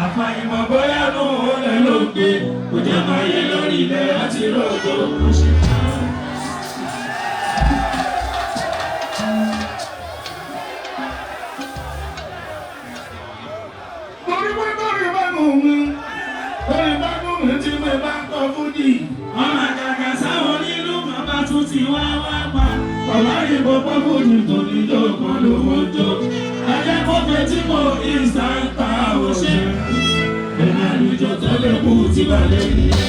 Àfàìmọ̀ bóyá nù ó lè lóògbé, kò jẹ́ máa yé lórí ilẹ̀ àti rògbò oṣù. Torí pé torí bá mú mi tí mo bá kọ fújì. Ọmọ àgàgà sáwọn nínú bàbá tún ti wá pa. Ọ̀la ìbò pọ́ fújì tó ní yóò kan lówó jó. Ẹ̀jẹ̀ kó fẹ́ tí mo ìsàǹtà ò ṣe. Ẹ̀nà àlùjọ tó lè kú tí bá lè rí ẹ.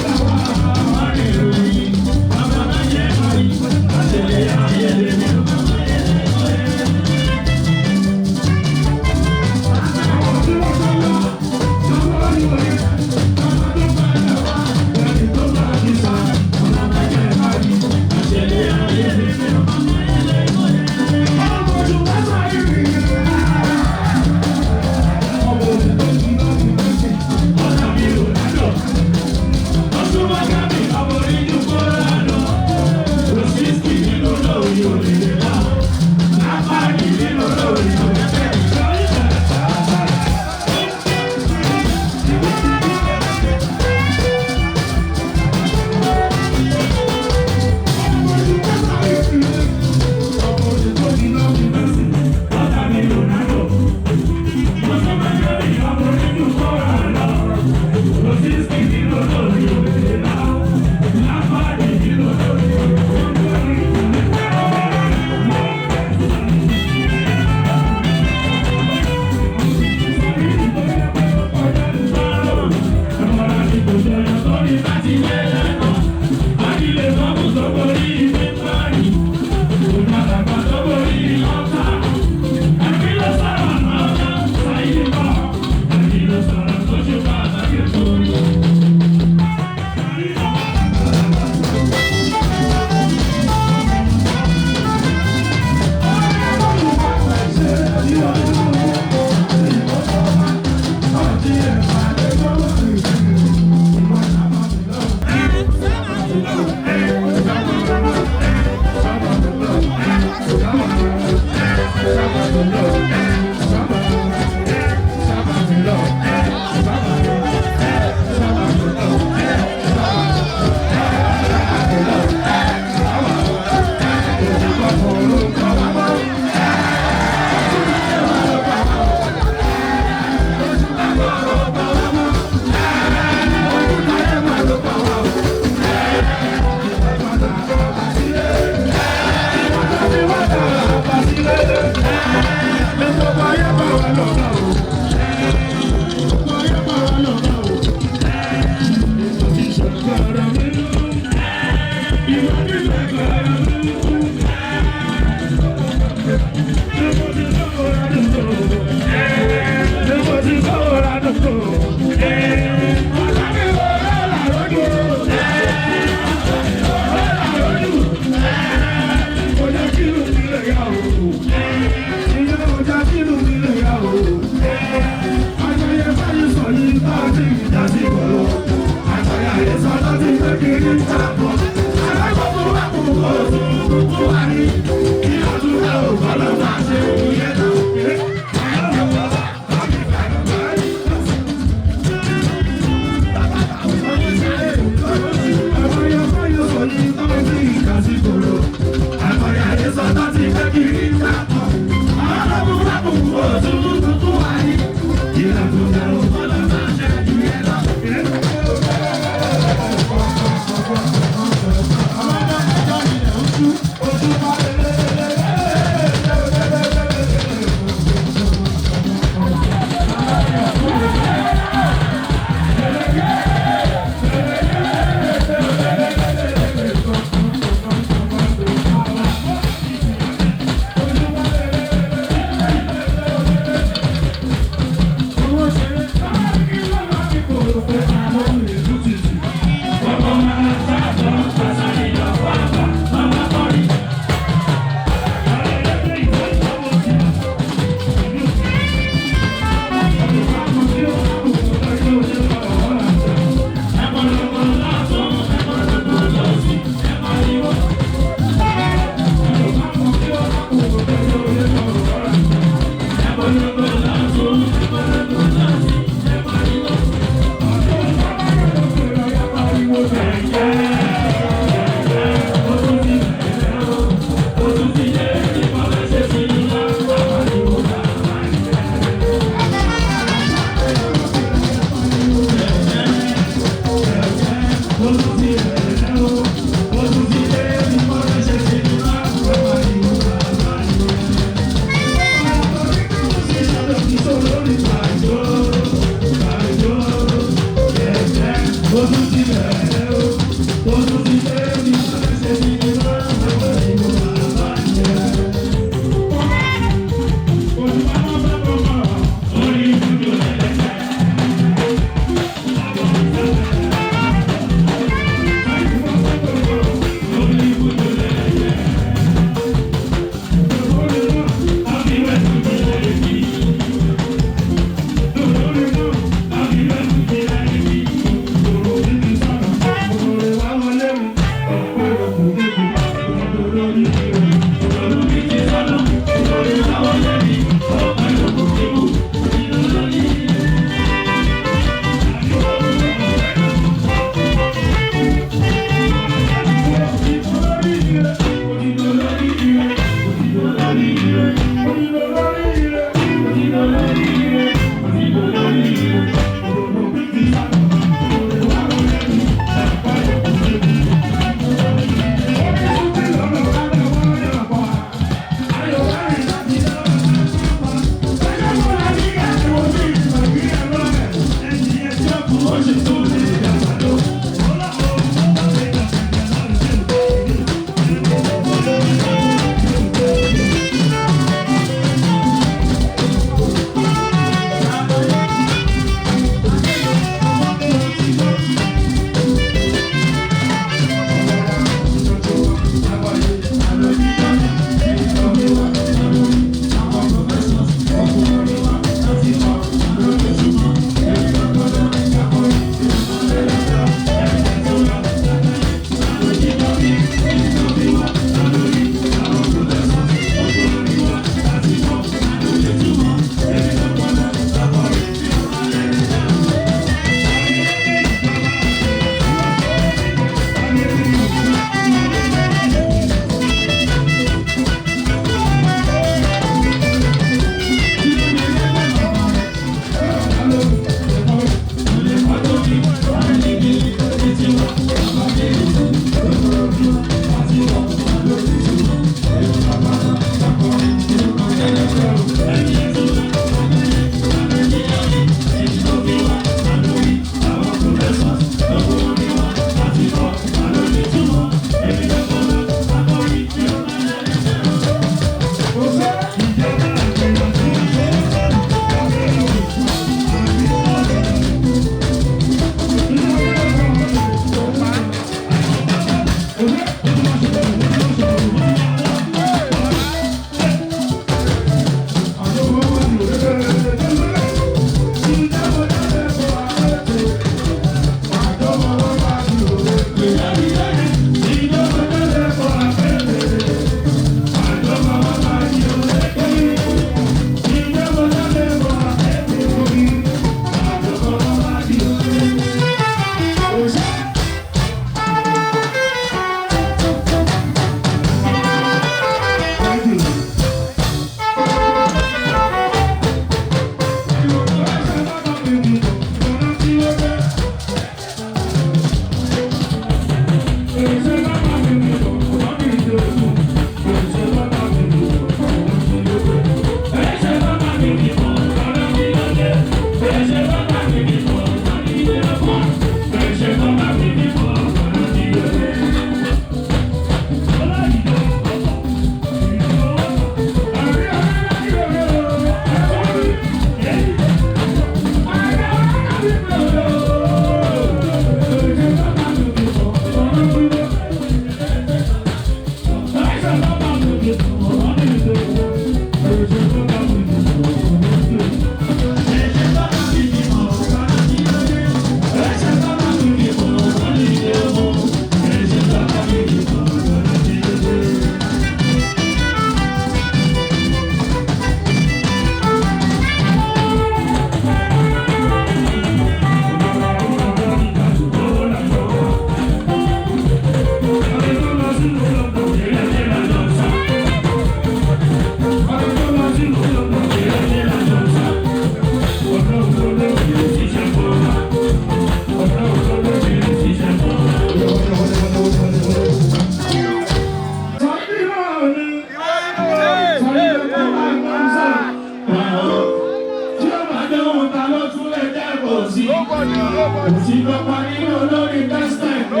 Òtí lọ́pàá nínú olórí tẹ́sítẹ̀ mi.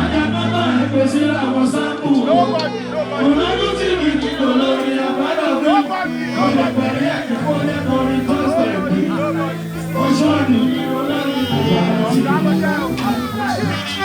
Ajábọ́tà ẹgbẹ́ sí làwọn sáàpù. Olójú tí mi nínú olórí àbádọ́ mi. Ọ̀dọ̀ pẹ̀lú ẹ̀kẹ́ kó lẹ́kọ̀ọ́ ní tẹ́sítẹ̀ mi. Oṣù ọ̀dùn nínú olórí àbádọ́ mi.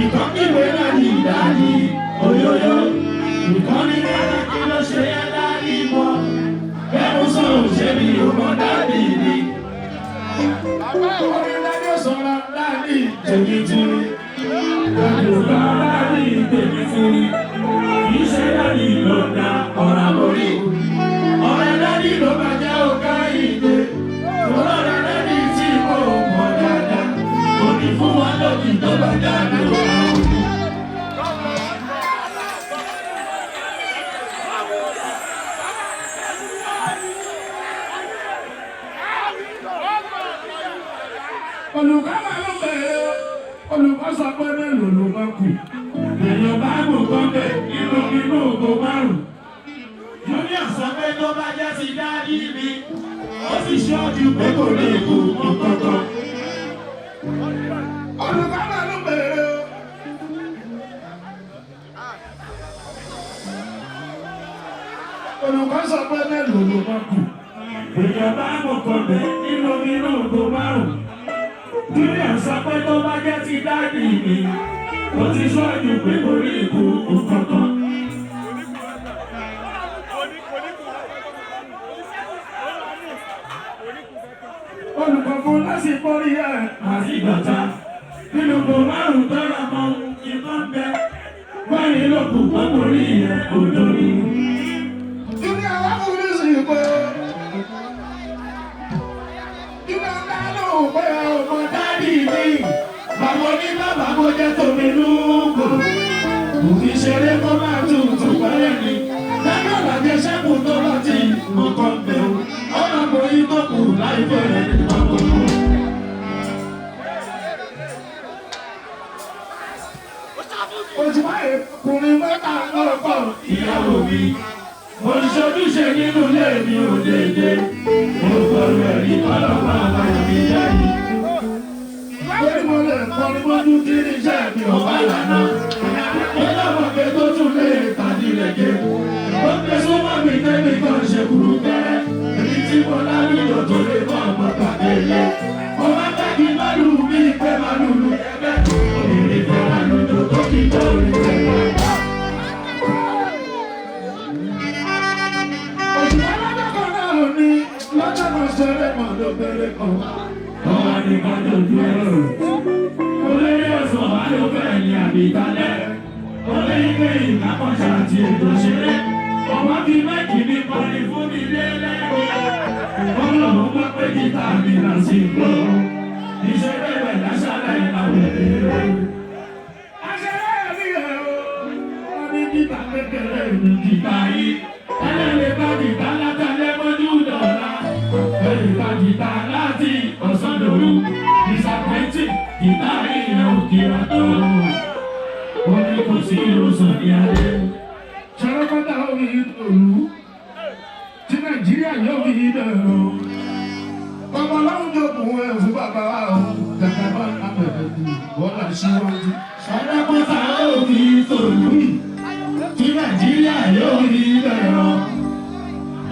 Ìkọ́kíwé láti ìdájí, òyòyò, ìkọ́ni lára kí ló ṣe yá dárí mọ́, bẹ́ẹ̀ sọ̀rọ̀ ṣe bí ọmọ dábì ni. Orin lájọ́ sọ̀rọ̀ láàrí tèmi tiri, àjòkà láàrí tèmi tiri, kìí ṣe dárí ló dá ọ̀rá borí. Ọ̀rẹ́ dárí ló bá jẹ́ ọ̀gá ìdè, ọ̀rẹ́ dárí tí kò mọ̀ dáadáa, kò ní fún wa lókì tó bá jáde wá. Olùkọ́ máa ń bẹ̀rẹ̀ olùkọ́ sọ pé mélòó ló bá kù. Èèyàn bá gùn kan bẹ̀ inú ògo márùn-ún. Júnior sọ pé tó bá jẹ́ ti dárí mi, ó sì ṣọ́jú pé kò ní ikú ọ̀kọ̀ọ̀kan. Olùkọ́ máa ń bẹ̀rẹ̀ olùkọ́ sọ pé mélòó ló bá kù. Èèyàn bá gùn kan bẹ̀ inú ògo márùn-ún. Júnior sọ pé tó bá jẹ́ ti dáàdì mi, ó ti ṣọ́jú pé kò rí ikú kankan. Olùkọ́ fún lásìkò rí ẹ̀ àti ìgbàta. Nínú kò márùn-ún tọ́ra mọ ìbọn bẹ, báyìí ló kù pọ́pọ́ rí ẹ̀ òjò rí. Júnior wá fún mi sí pé pé ọmọ dáàdì mi, bàbá ní bàbá mo jẹ́ tòmí lúkò. Kò fi ṣeré kó máa tutù pẹ́lẹ́ ni. Lẹ́yìn ọ̀làjẹ ṣẹ́kù tó bá ti mọ̀kàn bẹ̀rù. Ọ̀nà kò yí tó kù láì bẹ̀rẹ̀ ní ọkọ̀. Oṣù báyìí kùnrin mẹ́ta lọ́pọ̀ ìyàwó mi. Mo ń ṣojúṣe nínú ilé mi ò dédé. Mo gbọ́dọ̀ ẹ̀rí ọlọ́pàá àbáyọ̀ mi jáde. Lórí mo lè kọrin mọ́jú kí ní iṣẹ́ mi ò bá lànà. Ọlọ́mọ̀kẹ́ tó tún lè tàbí lẹ́gẹ̀. Ó gbé súnmọ́ mi tẹ́mi kan ṣe kúrú kẹ́rẹ́. Èmi tí mo lálùjọ tó lè mọ́ ọmọ pàdé lé. Mo máa bẹ́ kí málù mi pé málù lù ẹgbẹ́. Obìnrin fẹ́ lálùjọ tó kí tó rí ẹgbẹ́. Lọ́jọ́ kan ṣeré mọ̀ ló bẹ̀rẹ̀ kan. Ọba ní ká dojú ẹ̀rọ. Olórí ọ̀sán wà ló fẹ́ ní àbítalẹ̀. Olórí pé ìkápọ̀ṣà àti ètò ṣeré. Ọba fi méjì ní kọrin fún mi lélẹ̀. Ọlọ́run gbọ́ pé kíta mi là sí gbọ́. Ìṣeré rẹ̀ láṣálẹ̀ ìlàwọ̀ èrè. Aṣeré rí ẹ̀ o. Wọ́n ní kíta kékeré ní kíta yìí. Ẹlẹ́rìí bá kíta látàlẹ́ mọ́jú dọ̀la. Ẹ̀ka jìtá láti ọ̀sán lòru, ìsàpẹ́ntì jìtá ìyẹn òkìrà tó. Wọ́n ní kò sí ìrọ̀sùn ní adé. Ṣọ́rọ́kọ́tà omi ìtòlú, tí Nàìjíríà yóò fi ìdẹ̀rọ. Bàbá láwùjọ kùn ẹ̀ fún bàbá wa o, kàkà bá àpẹẹrẹ wọ́n là síwájú. Ṣọ́rọ́kọ́tà omi ìtòlú, tí Nàìjíríà yóò fi ìdẹ̀rọ.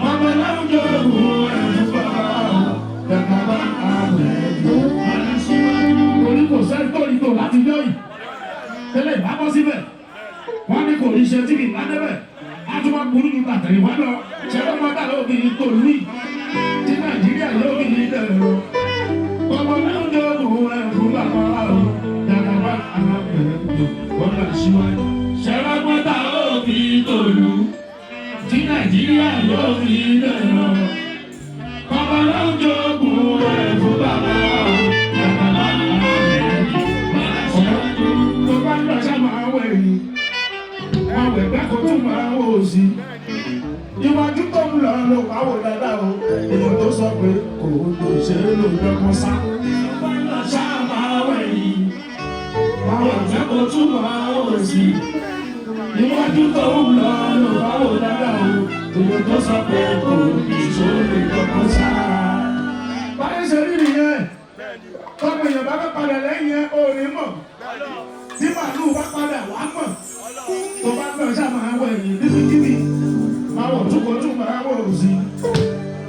Bàbá láwùjọ kùn ẹ̀ fún bàbá wa o, kàkà bá àpẹẹrẹ wọ́n là síwájú. Orí kò sẹ́ńtọ́ ìtò láti yọ yìí. Tẹ́lẹ̀ ìbábọ́ síbẹ̀. Wọ́n ní kò oríṣẹ́ tí kì í bá débẹ̀ á tún máa burú ju tàtẹ̀yìnwá lọ ṣẹlẹ̀ máa dà lóbi tòlú yìí tí Nàìjíríà lóbi dẹ̀rọ ọmọ náà ń dógùn ẹ̀fún bàbá o dàgbà àwọn ẹ̀rọ wọn lọ síwájú ṣẹlẹ̀ máa dà lóbi tòlú tí Nàìjíríà lóbi dẹ̀rọ ọmọ náà ń dógùn ẹ̀fún bàbá o dàgbà àwọn ẹ̀rọ tó bá ń lọ sáà máa wẹ̀ yìí wọ́n wẹ̀ bẹ́ẹ̀ kó tún máa wò ó sí iwájú tó ń lọ ló wá wò dáadáa o èèyàn tó sọ pé kò tó ṣe é lò lọ́kàn sá sáà máa wẹ̀ yìí wọ́n wẹ̀ bẹ́ẹ̀ kó tún máa wò ó sí iwájú tó ń lọ ló wá wò dáadáa o èèyàn tó sọ pé kò tó ṣe é lò lọ́kàn sá. báyìí ṣe rí nìyẹn tọ́pọ̀ èèyàn bá fẹ́ padà lẹ́yìn ẹ̀ ò ní mọ̀ tí màálù bá padà wá mọ̀ tó bá gbọ́ ṣáà máa wọ ẹ̀yìn níbikíbi máa wọ̀ túkọ̀tún máa wọ̀ òsì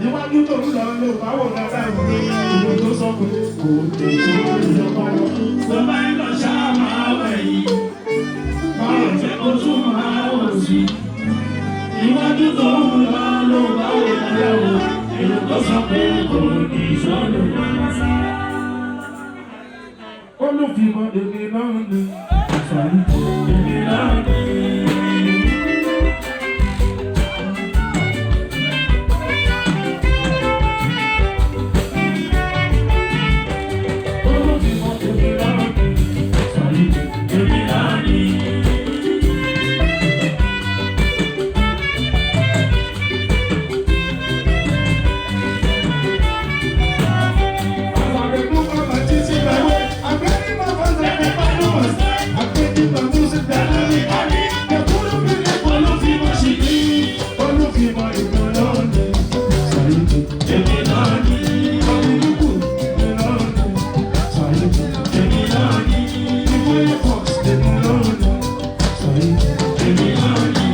iwájú tó ń lọ ló máa wọ̀ dáadáa ìwé tó sọ pé kò tó tó ìjọba lọ. tó bá ń lọ ṣáà máa wọ ẹ̀yìn máa wọ̀ túkọ̀tún máa wọ̀ òsì iwájú tó ń lọ ló máa wọ̀ dáadáa ìwé tó sọ pé kò ní ìṣòro. Olùfimọ̀ èmi náà ni àṣàlù èmi náà ni. Olùfimọ̀ èmi náà ni àṣàlù èmi náà ni. Èmi náà ni